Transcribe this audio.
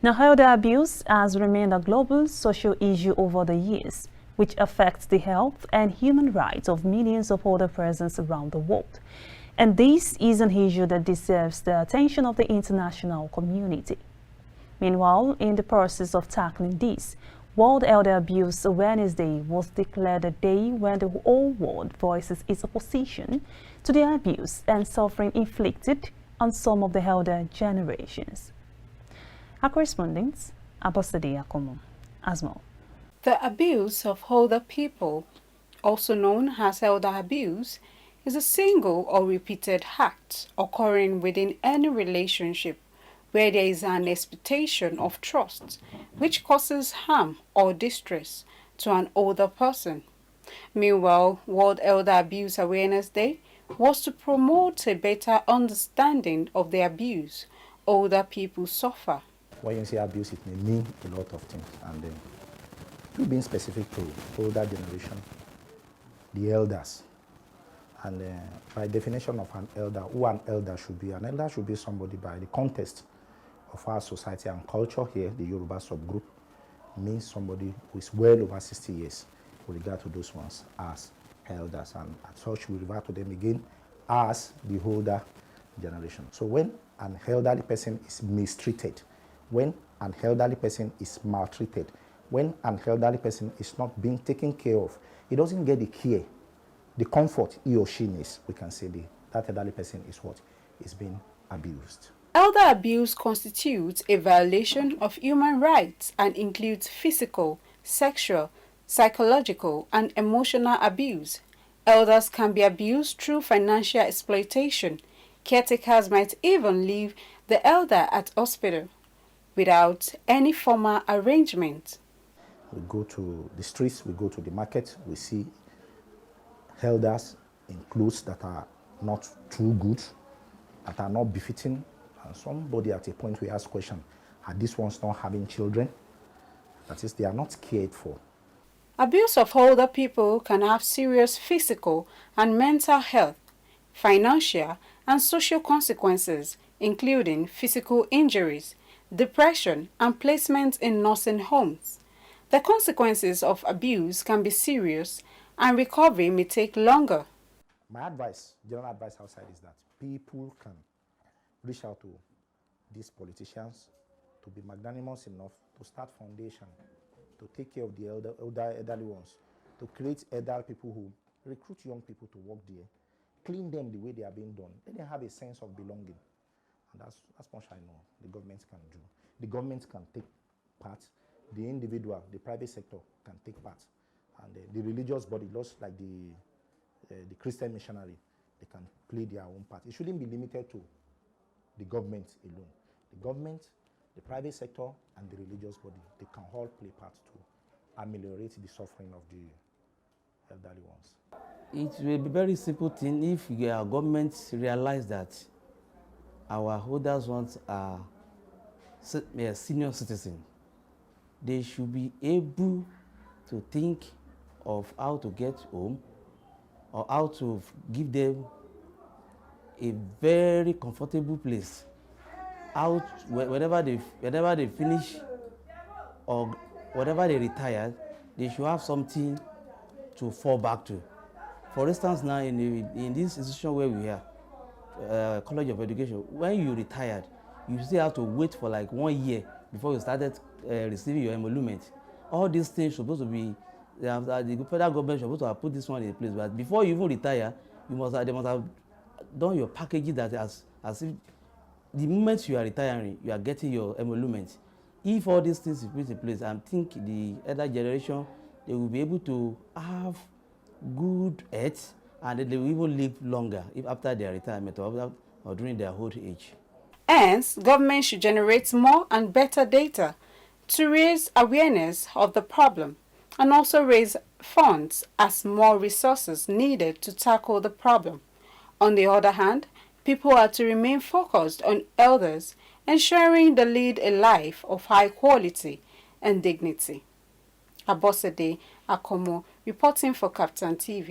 Now, elder abuse has remained a global social issue over the years, which affects the health and human rights of millions of older persons around the world. And this is an issue that deserves the attention of the international community. Meanwhile, in the process of tackling this, World Elder Abuse Awareness Day was declared a day when the whole world voices its opposition to the abuse and suffering inflicted on some of the elder generations. Our correspondent, Abosede Akomo, has more. The abuse of older people, also known as elder abuse, is a single or repeated act occurring within any relationship where there is an expectation of trust, which causes harm or distress to an older person. Meanwhile, World Elder Abuse Awareness Day was to promote a better understanding of the abuse older people suffer. When you say abuse, it may mean a lot of things, and to being specific to older generation, the elders, and by definition of an elder, who an elder should be. An elder should be somebody by the context of our society and culture here, the Yoruba subgroup, means somebody who is well over 60 years with regard to those ones as elders, and as such we refer to them again as the older generation. So when an elderly person is mistreated, when an elderly person is maltreated, when an elderly person is not being taken care of, he doesn't get the care, the comfort he or she needs, we can say that elderly person is what is being abused. Elder abuse constitutes a violation of human rights and includes physical, sexual, psychological, and emotional abuse. Elders can be abused through financial exploitation. Caretakers might even leave the elder at hospital without any formal arrangement. We go to the streets, we go to the market, we see elders in clothes that are not too good, that are not befitting. And somebody at a point we ask question, are these ones not having children? That is, they are not cared for. Abuse of older people can have serious physical and mental health, financial and social consequences, including physical injuries, depression, and placement in nursing homes. The consequences of abuse can be serious and recovery may take longer. My advice, general advice outside, is that people can reach out to these politicians to be magnanimous enough to start foundation, to take care of the elderly ones, to create elder people who recruit young people to work there, clean them the way they are being done. Let them have a sense of belonging. And that's much I know the government can do. The government can take part, the individual, the private sector can take part, and the religious body, just like the Christian missionary, they can play their own part. It shouldn't be limited to the government alone. The government, the private sector, and the religious body, they can all play part to ameliorate the suffering of the elderly ones. It will be a very simple thing if our government realize that our older ones are senior citizens. They should be able to think of how to get home or how to give them a very comfortable place. Out whenever they finish or whenever they retire, they should have something to fall back to. For instance, now in this institution where we are, College of Education, when you retired, you still have to wait for like 1 year before you started receiving your emolument. All these things supposed to be, the federal government supposed to have put this one in place. But before you even retire, they must have done your packaging that as if the moment you are retiring, you are getting your emolument. If all these things are put in place, I think the elder generation, they will be able to have good health, and they will even live longer if after their retirement or during their old age. Hence, government should generate more and better data to raise awareness of the problem and also raise funds as more resources needed to tackle the problem. On the other hand, people are to remain focused on elders, ensuring they lead a life of high quality and dignity. Abosede Akomo, reporting for KAFTAN TV.